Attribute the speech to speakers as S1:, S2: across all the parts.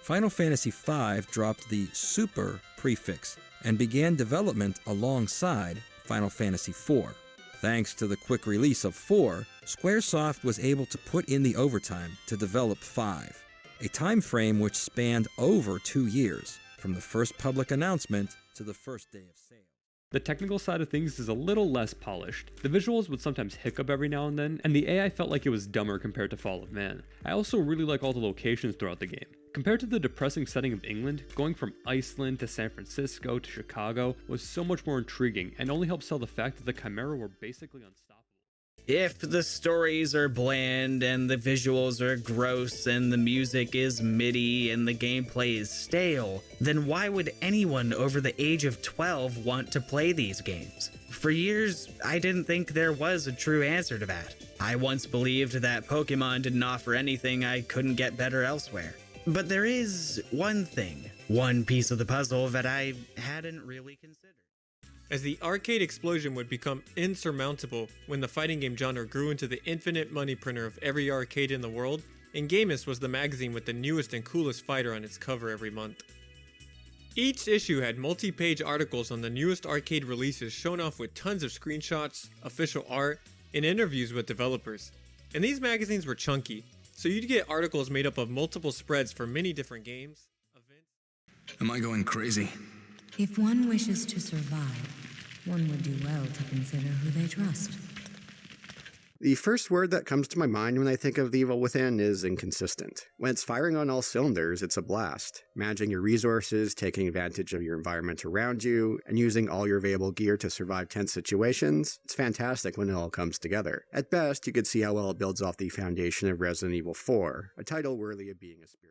S1: Final Fantasy V dropped the Super prefix and began development alongside Final Fantasy IV. Thanks to the quick release of 4, Squaresoft was able to put in the overtime to develop 5, a time frame which spanned over 2 years, from the first public announcement to the first day of sale.
S2: The technical side of things is a little less polished. The visuals would sometimes hiccup every now and then, and the AI felt like it was dumber compared to Fall of Man. I also really like all the locations throughout the game. Compared to the depressing setting of England, going from Iceland to San Francisco to Chicago was so much more intriguing and only helped sell the fact that the Chimera were basically unstoppable.
S3: If the stories are bland and the visuals are gross and the music is MIDI and the gameplay is stale, then why would anyone over the age of 12 want to play these games? For years, I didn't think there was a true answer to that. I once believed that Pokémon didn't offer anything I couldn't get better elsewhere. But there is one thing, one piece of the puzzle that I hadn't really considered.
S4: As the arcade explosion would become insurmountable when the fighting game genre grew into the infinite money printer of every arcade in the world, Ingamus was the magazine with the newest and coolest fighter on its cover every month. Each issue had multi-page articles on the newest arcade releases shown off with tons of screenshots, official art, and interviews with developers. And these magazines were chunky, so you'd get articles made up of multiple spreads for many different games, events.
S5: Am I going crazy?
S6: If one wishes to survive, one would do well to consider who they trust.
S7: The first word that comes to my mind when I think of The Evil Within is inconsistent. When it's firing on all cylinders, it's a blast. Managing your resources, taking advantage of your environment around you, and using all your available gear to survive tense situations, it's fantastic when it all comes together. At best, you could see how well it builds off the foundation of Resident Evil 4, a title worthy of being a spiritual.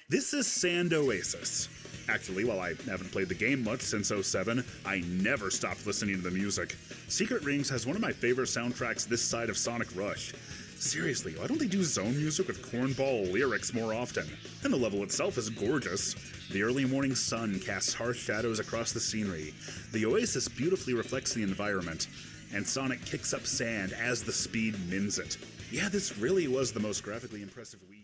S8: This is Sand Oasis. Actually, while I haven't played the game much since 07, I never stopped listening to the music. Secret Rings has one of my favorite soundtracks this side of Sonic Rush. Seriously, why don't they do zone music with cornball lyrics more often? And the level itself is gorgeous. The early morning sun casts harsh shadows across the scenery. The oasis beautifully reflects the environment, and Sonic kicks up sand as the speed mins it. Yeah, this really was the most graphically impressive Wii game.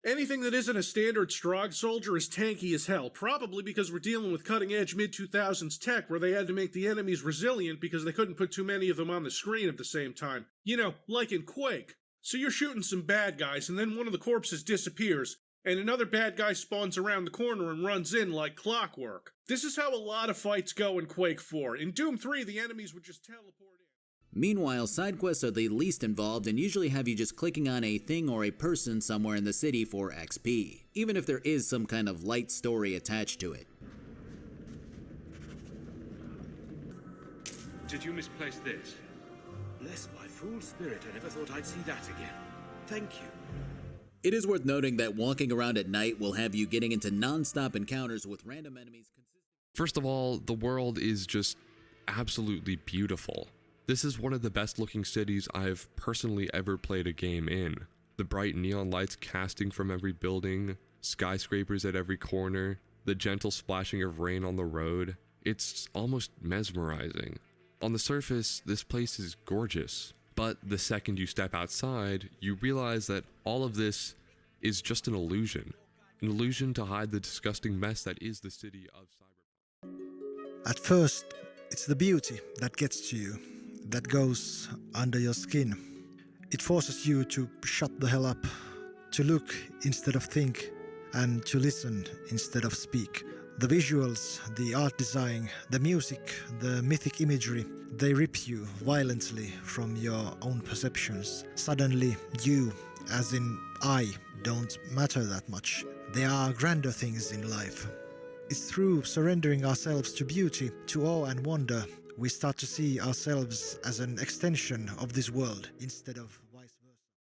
S9: Anything that isn't a standard Strogg soldier is tanky as hell, probably because we're dealing with cutting-edge mid-2000s tech where they had to make the enemies resilient because they couldn't put too many of them on the screen at the same time. You know, like in Quake. So you're shooting some bad guys, and then one of the corpses disappears, and another bad guy spawns around the corner and runs in like clockwork. This is how a lot of fights go in Quake 4. In Doom 3, the enemies would just teleport in.
S10: Meanwhile, side quests are the least involved and usually have you just clicking on a thing or a person somewhere in the city for XP, even if there is some kind of light story attached to it.
S11: Did you misplace this?
S12: Bless my fool spirit, I never thought I'd see that again. Thank you.
S10: It is worth noting that walking around at night will have you getting into non-stop encounters with random enemies.
S13: First of all, the world is just absolutely beautiful. This is one of the best looking cities I've personally ever played a game in. The bright neon lights casting from every building, skyscrapers at every corner, the gentle splashing of rain on the road. It's almost mesmerizing. On the surface, this place is gorgeous, but the second you step outside, you realize that all of this is just an illusion to hide the disgusting mess that is the city of Cyberpunk.
S14: At first, it's the beauty that gets to you, that goes under your skin. It forces you to shut the hell up, to look instead of think, and to listen instead of speak. The visuals, the art design, the music, the mythic imagery, they rip you violently from your own perceptions. Suddenly, you, as in I, don't matter that much. There are grander things in life. It's through surrendering ourselves to beauty, to awe and wonder, we start to see ourselves as an extension of this world instead of